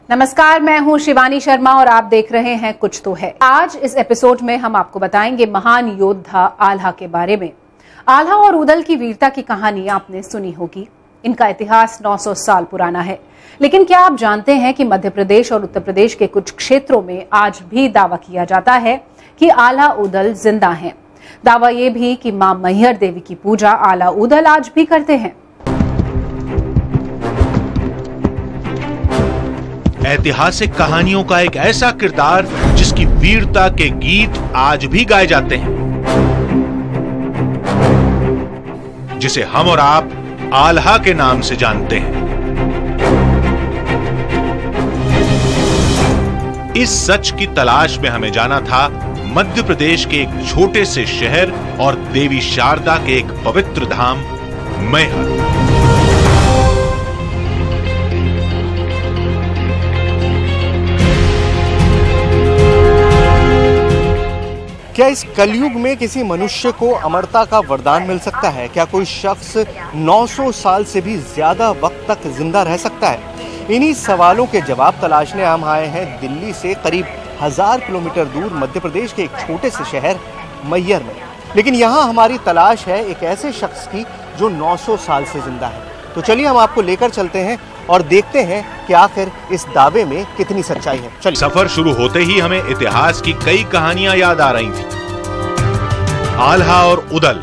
नमस्कार, मैं हूं शिवानी शर्मा और आप देख रहे हैं कुछ तो है। आज इस एपिसोड में हम आपको बताएंगे महान योद्धा आल्हा के बारे में। आल्हा और उदल की वीरता की कहानी आपने सुनी होगी। इनका इतिहास 900 साल पुराना है, लेकिन क्या आप जानते हैं कि मध्य प्रदेश और उत्तर प्रदेश के कुछ क्षेत्रों में आज भी दावा किया जाता है कि आल्हा उदल जिंदा हैं। दावा यह भी कि मां मैहर देवी की पूजा आल्हा उदल आज भी करते हैं। ऐतिहासिक कहानियों का एक ऐसा किरदार जिसकी वीरता के गीत आज भी गाए जाते हैं, जिसे हम और आप आल्हा के नाम से जानते हैं। इस सच की तलाश में हमें जाना था मध्य प्रदेश के एक छोटे से शहर और देवी शारदा के एक पवित्र धाम मैहर। क्या इस कलयुग में किसी मनुष्य को अमरता का वरदान मिल सकता है? क्या कोई शख्स 900 साल से भी ज्यादा वक्त तक जिंदा रह सकता है? इन्हीं सवालों के जवाब तलाशने हम आए हैं दिल्ली से करीब 1000 किलोमीटर दूर मध्य प्रदेश के एक छोटे से शहर मैहर में। लेकिन यहाँ हमारी तलाश है एक ऐसे शख्स की जो 900 साल से जिंदा है। तो चलिए हम आपको लेकर चलते हैं और देखते हैं कि आखिर इस दावे में कितनी सच्चाई है। चलिए। सफर शुरू होते ही हमें इतिहास की कई कहानियां याद आ रही थी। आल्हा और उदल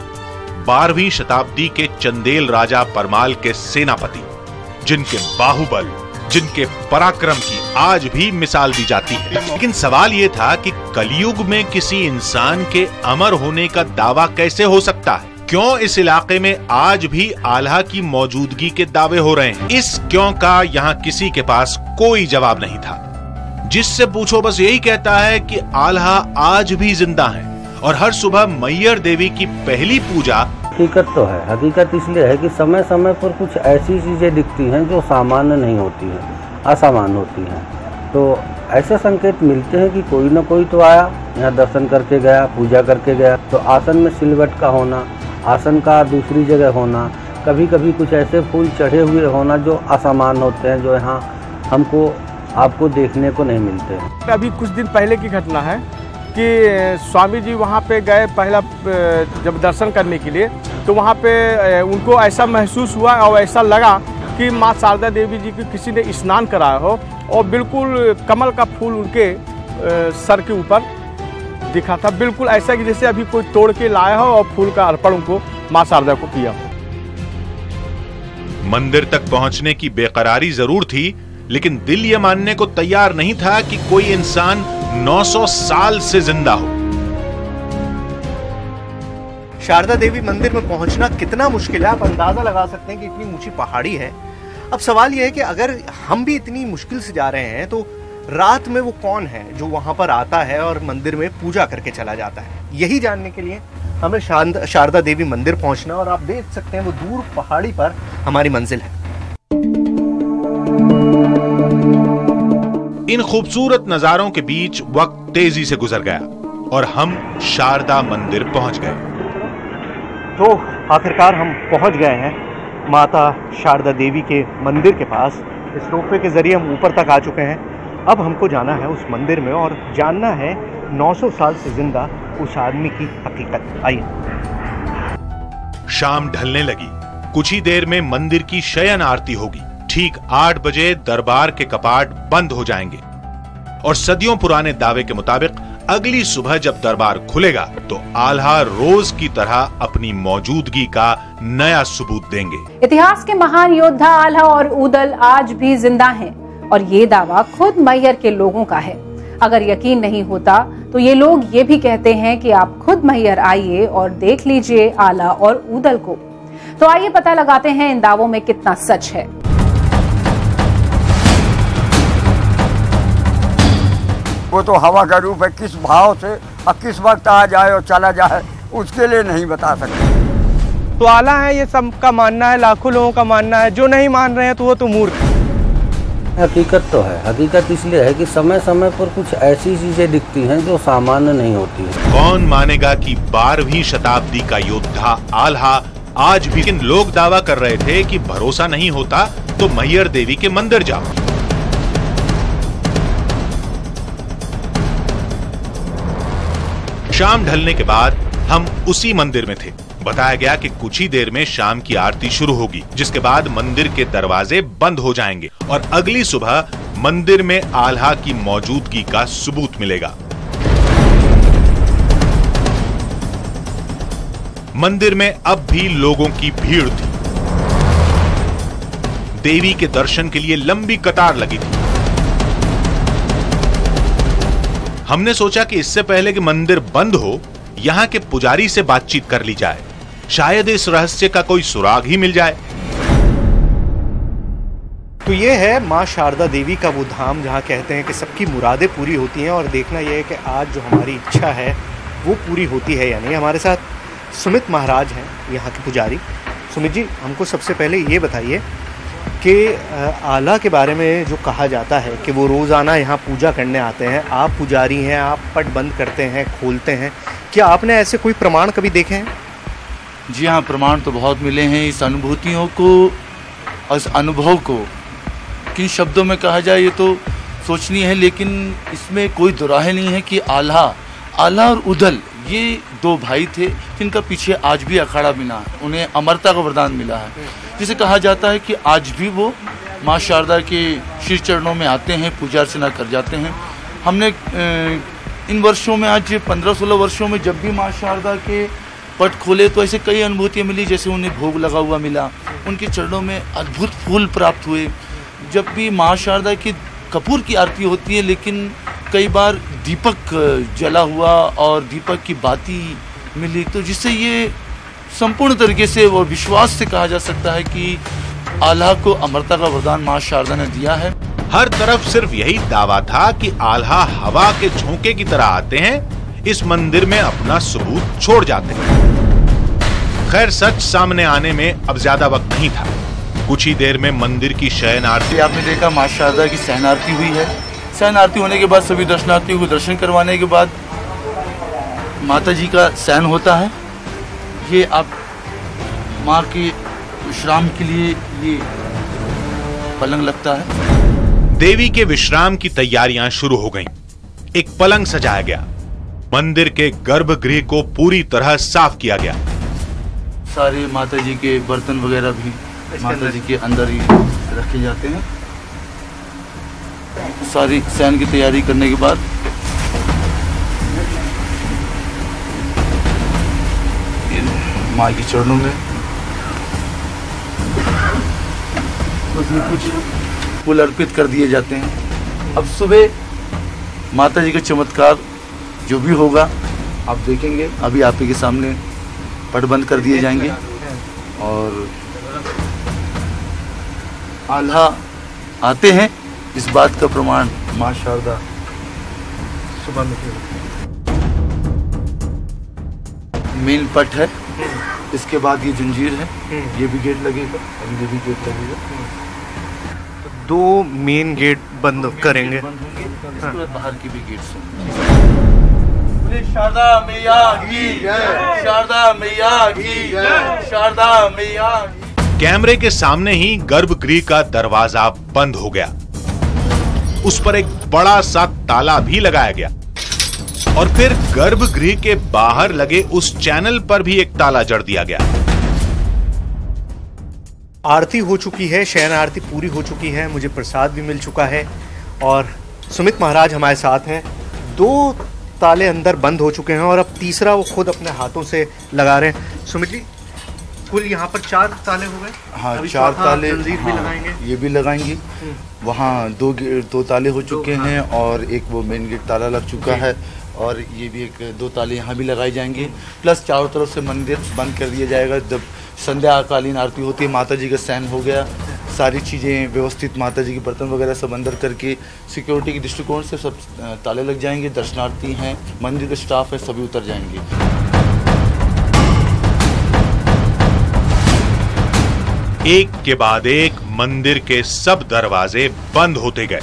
12वीं शताब्दी के चंदेल राजा परमाल के सेनापति, जिनके बाहुबल, जिनके पराक्रम की आज भी मिसाल दी जाती है। लेकिन सवाल यह था कि कलयुग में किसी इंसान के अमर होने का दावा कैसे हो सकता है? क्यों इस इलाके में आज भी आल्हा की मौजूदगी के दावे हो रहे हैं? इस क्यों का यहाँ किसी के पास कोई जवाब नहीं था। जिससे पूछो बस यही कहता है कि आल्हा आज भी जिंदा हैं और हर सुबह मैहर देवी की पहली पूजा। हकीकत तो है। हकीकत इसलिए है कि समय समय पर कुछ ऐसी चीजें दिखती हैं जो सामान्य नहीं होती हैं, असामान्य होती हैं। तो ऐसे संकेत मिलते हैं कि कोई न कोई तो आया, यहाँ दर्शन करके गया, पूजा करके गया। तो आसन में सिलवट का होना, आसन का दूसरी जगह होना, कभी कभी कुछ ऐसे फूल चढ़े हुए होना जो असामान्य होते हैं, जो यहाँ हमको आपको देखने को नहीं मिलते हैं। अभी कुछ दिन पहले की घटना है कि स्वामी जी वहाँ पे गए पहला जब दर्शन करने के लिए, तो वहाँ पे उनको ऐसा महसूस हुआ और ऐसा लगा कि माँ शारदा देवी जी की किसी ने स्नान कराया हो और बिल्कुल कमल का फूल उनके सर के ऊपर दिखा था। बिल्कुल ऐसा कि जैसे अभी कोई तोड़ के लाया हो और फूल का अर्पण उनको माँ शारदा को किया हो। मंदिर तक पहुंचने की बेकरारी जरूर थी, लेकिन दिल ये मानने को तैयार नहीं था कि कोई इंसान 900 साल से जिंदा हो। शारदा देवी मंदिर में पहुंचना कितना मुश्किल है, आप अंदाजा लगा सकते हैं कि इतनी ऊंची पहाड़ी है। अब सवाल यह है कि अगर हम भी इतनी मुश्किल से जा रहे हैं तो रात में वो कौन है जो वहां पर आता है और मंदिर में पूजा करके चला जाता है? यही जानने के लिए हमें शारदा देवी मंदिर पहुंचना, और आप देख सकते हैं वो दूर पहाड़ी पर हमारी मंजिल है। इन खूबसूरत नजारों के बीच वक्त तेजी से गुजर गया और हम शारदा मंदिर पहुंच गए। तो आखिरकार हम पहुंच गए हैं माता शारदा देवी के मंदिर के पास। इस रोपवे के जरिए हम ऊपर तक आ चुके हैं। अब हमको जाना है उस मंदिर में और जानना है 900 साल से जिंदा उस आदमी की हकीकत। आइए। शाम ढलने लगी। कुछ ही देर में मंदिर की शयन आरती होगी। ठीक 8 बजे दरबार के कपाट बंद हो जाएंगे और सदियों पुराने दावे के मुताबिक अगली सुबह जब दरबार खुलेगा तो आल्हा रोज की तरह अपनी मौजूदगी का नया सबूत देंगे। इतिहास के महान योद्धा आल्हा और उदल आज भी जिंदा हैं और ये दावा खुद मैहर के लोगों का है। अगर यकीन नहीं होता तो ये लोग ये भी कहते हैं कि आप खुद मैहर आइए और देख लीजिए आल्हा और उदल को। तो आइए पता लगाते हैं इन दावों में कितना सच है। वो तो हवा का रूप है, किस भाव से और किस वक्त आ जाए और चला जाए उसके लिए नहीं बता सकते। तो आल्हा है, ये सबका मानना है, लाखों लोगों का मानना है। जो नहीं मान रहे हैं तो वो तो मूर्ख। हकीकत तो है। हकीकत इसलिए है कि समय समय पर कुछ ऐसी चीजें दिखती हैं जो सामान्य नहीं होती हैं। कौन मानेगा कि 12वीं शताब्दी का योद्धा आल्हा आज भी लोग दावा कर रहे थे कि भरोसा नहीं होता तो मैहर देवी के मंदिर जाओ। शाम ढलने के बाद हम उसी मंदिर में थे। बताया गया कि कुछ ही देर में शाम की आरती शुरू होगी, जिसके बाद मंदिर के दरवाजे बंद हो जाएंगे और अगली सुबह मंदिर में आल्हा की मौजूदगी का सबूत मिलेगा। मंदिर में अब भी लोगों की भीड़ थी। देवी के दर्शन के लिए लंबी कतार लगी थी। हमने सोचा कि इससे पहले कि मंदिर बंद हो, यहां के पुजारी से बातचीत कर ली जाए, शायद इस रहस्य का कोई सुराग ही मिल जाए। तो ये है मां शारदा देवी का वो धाम जहां कहते हैं कि सबकी मुरादें पूरी होती हैं, और देखना यह है कि आज जो हमारी इच्छा है वो पूरी होती है या नहीं। हमारे साथ सुमित महाराज हैं, यहाँ के पुजारी। सुमित जी, हमको सबसे पहले ये बताइए कि आल्हा के बारे में जो कहा जाता है कि वो रोज़ाना यहाँ पूजा करने आते हैं, आप पुजारी हैं, आप पट बंद करते हैं, खोलते हैं, क्या आपने ऐसे कोई प्रमाण कभी देखे हैं? जी हाँ, प्रमाण तो बहुत मिले हैं। इस अनुभूतियों को, इस अनुभव को किन शब्दों में कहा जाए ये तो सोचनी है, लेकिन इसमें कोई दुराहे नहीं है कि आल्हा और उदल ये दो भाई थे जिनका पीछे आज भी अखाड़ा बिना है। उन्हें अमरता का वरदान मिला है, जिसे कहा जाता है कि आज भी वो माँ शारदा के श्री चरणों में आते हैं, पूजा अर्चना कर जाते हैं। हमने इन वर्षों में, आज 15-16 वर्षों में, जब भी माँ शारदा के पट खोले तो ऐसे कई अनुभूतियाँ मिली। जैसे उन्हें भोग लगा हुआ मिला, उनके चरणों में अद्भुत फूल प्राप्त हुए। जब भी माँ शारदा की कपूर की आरती होती है, लेकिन कई बार दीपक जला हुआ और दीपक की बाती मिली, तो जिससे ये संपूर्ण तरीके से और विश्वास से कहा जा सकता है कि आल्हा को अमरता का वरदान माँ शारदा ने दिया है। हर तरफ सिर्फ यही दावा था कि आल्हा हवा के झोंके की तरह आते हैं, इस मंदिर में अपना सबूत छोड़ जाते हैं। खैर, सच सामने आने में अब ज्यादा वक्त नहीं था। कुछ ही देर में मंदिर की शयन आरती, आपने देखा माँ शारदा की शयन आरती हुई है। शयन आरती होने के बाद सभी दर्शनार्थियों को दर्शन करवाने के बाद माता जी का शयन होता है। ये आप माँ के विश्राम के लिए ये पलंग लगता है। देवी के विश्राम की तैयारियां शुरू हो गईं। एक पलंग सजाया गया। मंदिर के गर्भगृह को पूरी तरह साफ किया गया। सारे माता जी के बर्तन वगैरह भी माता जी के अंदर ही रखे जाते हैं। सारी शयन की तैयारी करने के बाद माँ के चरणों में उसमें कुछ फूल अर्पित कर दिए जाते हैं। अब सुबह माता जी का चमत्कार जो भी होगा आप देखेंगे। अभी आप के सामने पट बंद कर दिए जाएंगे और आल्हा आते हैं, इस बात का प्रमाण माँ शारदा सुबह में मेन पट है। इसके बाद ये जंजीर है, ये भी गेट लगेगा और ये भी गेट लगेगा। तो 2 मेन गेट बंद करेंगे, इसके बाद बाहर की भी गेट्स होंगे। शारदा मैया की जय, शारदा मैया की जय, शारदा मैया। कैमरे के सामने ही गर्भगृह का दरवाजा बंद हो गया। उस पर एक बड़ा सा ताला भी लगाया गया और फिर गर्भगृह के बाहर लगे उस चैनल पर भी एक ताला जड़ दिया गया। आरती हो चुकी है, शयन आरती पूरी हो चुकी है, मुझे प्रसाद भी मिल चुका है और सुमित महाराज हमारे साथ हैं। 2 ताले अंदर बंद हो चुके हैं और अब तीसरा वो खुद अपने हाथों से लगा रहे हैं। सुमित जी, कुल यहाँ पर 4 ताले हो गए। हाँ, 4 ताले। जंजीर भी लगाएंगे, ये भी लगाएंगे। वहाँ 2 ताले हो चुके हैं और एक वो मेन गेट ताला लग चुका है और ये भी 2 ताले यहाँ भी लगाए जाएंगे। प्लस चारों तरफ से मंदिर बंद कर दिया जाएगा। जब संध्याकालीन आरती होती है, माता जी का शयन हो गया, सारी चीज़ें व्यवस्थित, माता जी के बर्तन वगैरह सब अंदर करके सिक्योरिटी के दृष्टिकोण से सब ताले लग जाएंगे। दर्शनार्थी हैं, मंदिर का स्टाफ है, सभी उतर जाएंगे। एक के बाद एक मंदिर के सब दरवाजे बंद होते गए।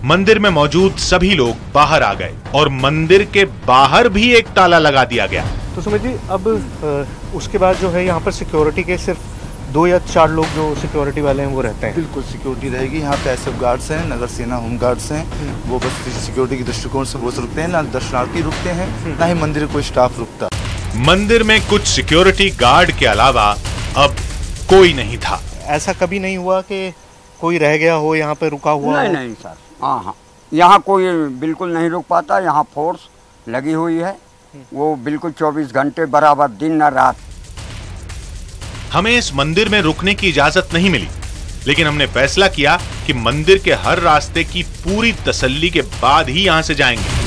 मंदिर में मौजूद सभी लोग बाहर आ गए और मंदिर के बाहर भी एक ताला लगा दिया गया। तो सुमित जी, अब उसके बाद जो है यहाँ पर सिक्योरिटी के सिर्फ 2 या 4 लोग जो सिक्योरिटी वाले हैं वो रहते हैं? बिल्कुल सिक्योरिटी रहेगी। यहाँ पे एसएफ गार्ड्स हैं, नगर सेना होम गार्ड्स हैं, वो बस सिक्योरिटी के दृष्टिकोण से वो रुकते हैं, ना दर्शनार्थी रुकते हैं, ना ही मंदिर कोई स्टाफ रुकता। मंदिर में कुछ सिक्योरिटी गार्ड के अलावा अब कोई नहीं था। ऐसा कभी नहीं हुआ कि कोई रह गया हो यहाँ पे रुका हुआ? नहीं सर, हाँ, यहाँ कोई बिल्कुल नहीं रुक पाता। यहाँ फोर्स लगी हुई है, वो बिल्कुल 24 घंटे बराबर, दिन न रात। हमें इस मंदिर में रुकने की इजाजत नहीं मिली, लेकिन हमने फैसला किया कि मंदिर के हर रास्ते की पूरी तसल्ली के बाद ही यहां से जाएंगे।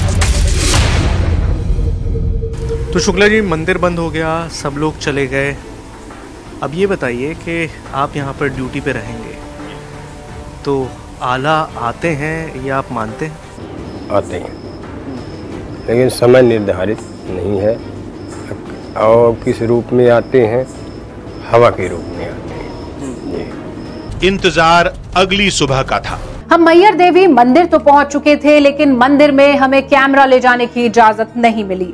तो शुक्ला जी, मंदिर बंद हो गया, सब लोग चले गए। अब ये बताइए कि आप यहाँ पर ड्यूटी पे रहेंगे, तो आला आते हैं या आप मानते हैं? आते हैं, लेकिन समय निर्धारित नहीं है। और किस रूप में आते हैं? हवा के रूप में आते हैं। इंतजार अगली सुबह का था। हम मैहर देवी मंदिर तो पहुंच चुके थे, लेकिन मंदिर में हमें कैमरा ले जाने की इजाजत नहीं मिली।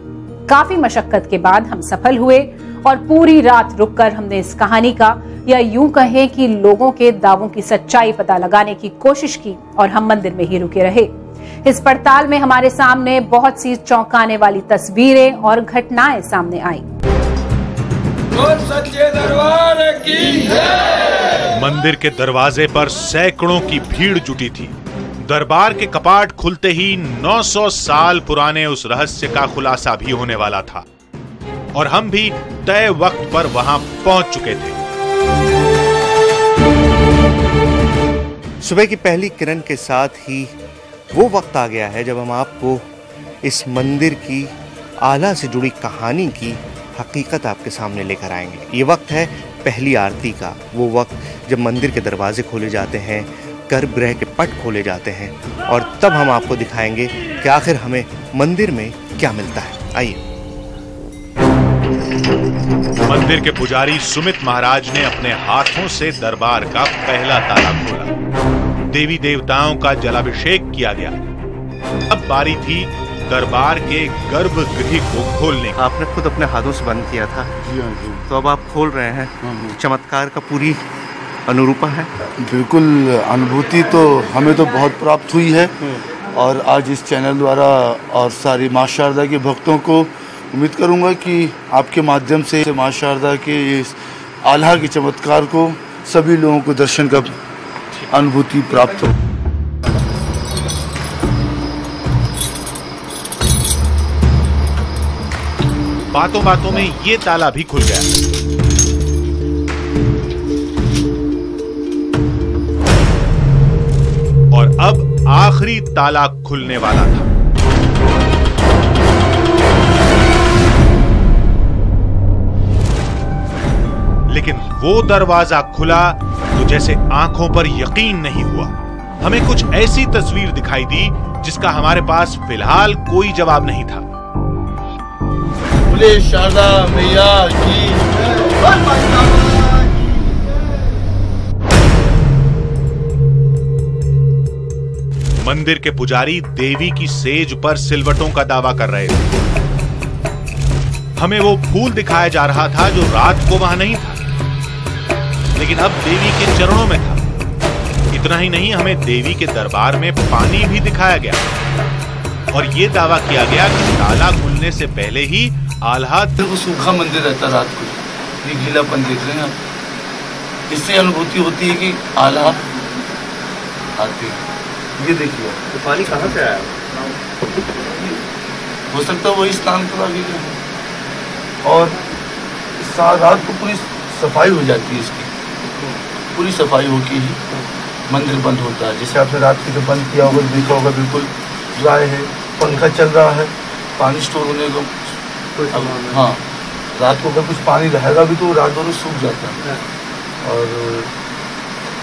काफी मशक्कत के बाद हम सफल हुए और पूरी रात रुककर हमने इस कहानी का, या यूं कहें कि लोगों के दावों की सच्चाई पता लगाने की कोशिश की, और हम मंदिर में ही रुके रहे। इस पड़ताल में हमारे सामने बहुत सी चौंकाने वाली तस्वीरें और घटनाएं सामने आई। सच्चे दरबार की जय। मंदिर के दरवाजे पर सैकड़ों की भीड़ जुटी थी। दरबार के कपाट खुलते ही 900 साल पुराने उस रहस्य का खुलासा भी होने वाला था, और हम भी तय वक्त पर वहां पहुंच चुके थे। सुबह की पहली किरण के साथ ही वो वक्त आ गया है जब हम आपको इस मंदिर की आला से जुड़ी कहानी की हकीकत आपके सामने लेकर आएंगे। ये वक्त है पहली आरती का, वो वक्त जब मंदिर के दरवाजे खोले जाते हैं, गर्भगृह के पट खोले जाते हैं, और तब हम आपको दिखाएंगे कि आखिर हमें मंदिर में क्या मिलता है। आइए। मंदिर के पुजारी सुमित महाराज ने अपने हाथों से दरबार का पहला ताला खोला। देवी देवताओं का जलाभिषेक किया गया। अब बारी थी दरबार के गर्भगृह को खोलने। आपने खुद अपने हाथों से बंद किया था, तो अब आप खोल रहे हैं। चमत्कार का पूरी अनुरूपा है। बिल्कुल, अनुभूति तो हमें तो बहुत प्राप्त हुई है, और आज इस चैनल द्वारा और सारी माँ शारदा के भक्तों को उम्मीद करूंगा कि आपके माध्यम से माँ शारदा के इस आल्हा के चमत्कार को सभी लोगों को दर्शन का अनुभूति प्राप्त हो। बातों बातों में ये ताला भी खुल गया। और अब आखिरी ताला खुलने वाला था। लेकिन वो दरवाजा खुला तो जैसे आंखों पर यकीन नहीं हुआ। हमें कुछ ऐसी तस्वीर दिखाई दी जिसका हमारे पास फिलहाल कोई जवाब नहीं था। बोले शारदा मैया की। मंदिर के पुजारी देवी की सेज पर सिलवटों का दावा कर रहे थे। हमें वो फूल दिखाया जा रहा था जो रात को वहां नहीं था, लेकिन अब देवी के चरणों में था। इतना ही नहीं, हमें देवी के दरबार में पानी भी दिखाया गया, और ये दावा किया गया कि ताला खुलने से पहले ही आल्हा सूखा मंदिर रहता रात को। ये गीलापन देख रहे हैं आप, इससे अनुभूति होती है कि आल्हा आती है। ये देखिए, तो पानी कहाँ से आया? हो सकता है वही स्नान करा गया, और रात को पूरी सफाई हो जाती है इसकी। पूरी सफाई होके ही मंदिर बंद होता है। जैसे आपने रात की जो बंद किया होगा, देखा होगा, बिल्कुल ड्राई है, पंखा चल रहा है, पानी स्टोर होने को। हाँ, रात को अगर कुछ पानी रहेगा भी तो रात भर सूख जाता है। और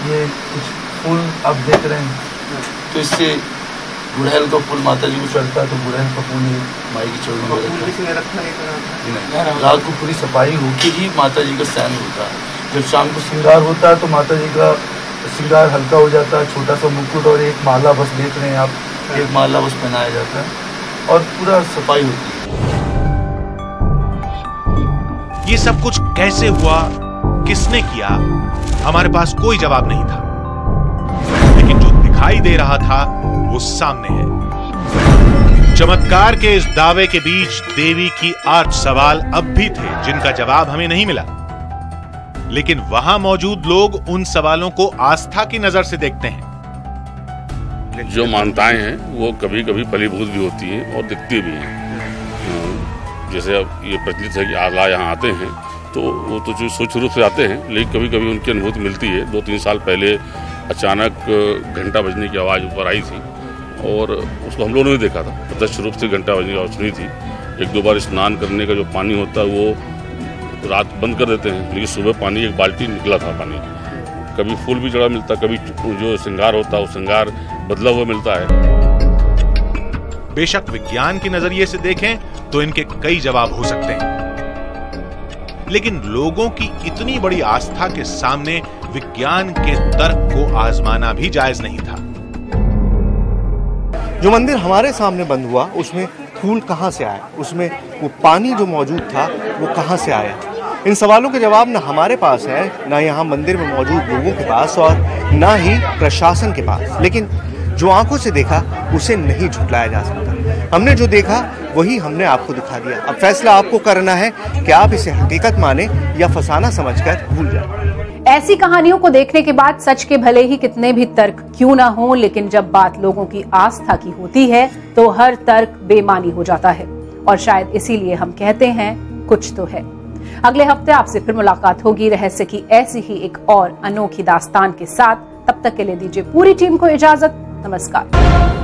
ये कुछ फूल आप देख रहे हैं, तो इससे गुड़हल का फूल माता जी को चढ़ता है, तो गुड़हल का फूल माई की चरणों में रखा है। रात को पूरी सफाई होके ही माता जी का शयन होता है। जब शाम को श्रृंगार होता है तो माता जी का श्रृंगार हल्का हो जाता है। छोटा सा मुकुट और एक माला बस देख रहे हैं आप, एक माला बस पहनाया जाता है और पूरा सफाई होती है। ये सब कुछ कैसे हुआ, किसने किया, हमारे पास कोई जवाब नहीं था। लेकिन जो दिखाई दे रहा था वो सामने है। चमत्कार के इस दावे के बीच देवी की 8 सवाल अब भी थे जिनका जवाब हमें नहीं मिला। लेकिन वहां मौजूद लोग उन सवालों को आस्था की नजर से देखते हैं। जो मान्यताएं हैं वो कभी कभी फलीभूत भी होती हैं और दिखती भी हैं। जैसे अब ये प्रचलित है कि आल्हा यहाँ आते हैं तो वो तो जो सूक्ष्म रूप से आते हैं, लेकिन कभी कभी उनकी अनुभूति मिलती है। 2-3 साल पहले अचानक घंटा बजने की आवाज़ ऊपर आई थी और उसको हम लोगों ने देखा था। प्रत्यक्ष रूप से घंटा बजने की आवाज़ सुनी थी। 1-2 बार स्नान करने का जो पानी होता है वो रात बंद कर देते हैं, लेकिन सुबह पानी 1 बाल्टी निकला था पानी। कभी फूल भी जड़ा मिलता, कभी जो श्रृंगार होता है वो श्रृंगार बदला हुआ मिलता है। बेशक विज्ञान के नजरिए से देखें तो इनके कई जवाब हो सकते हैं, लेकिन लोगों की इतनी बड़ी आस्था के सामने विज्ञान के तर्क को आजमाना भी जायज नहीं था। जो मंदिर हमारे सामने बंद हुआ उसमें फूल कहां से आया, उसमें वो पानी जो मौजूद था वो कहां से आया, इन सवालों के जवाब न हमारे पास है, ना यहाँ मंदिर में मौजूद लोगों के पास और ना ही प्रशासन के पास। लेकिन जो आंखों से देखा उसे नहीं झुटलाया जा सकता। हमने जो देखा वही हमने आपको दिखा दिया। अब फैसला आपको करना है कि आप इसे हकीकत माने या फसाना समझकर भूल जाए। ऐसी कहानियों को देखने के बाद सच के भले ही कितने भी तर्क क्यों ना हो, लेकिन जब बात लोगों की आस्था की होती है तो हर तर्क बेमानी हो जाता है। और शायद इसीलिए हम कहते हैं कुछ तो है। अगले हफ्ते आपसे फिर मुलाकात होगी रहस्य की ऐसी ही एक और अनोखी दास्तान के साथ। तब तक के लिए दीजिए पूरी टीम को इजाजत। नमस्कार।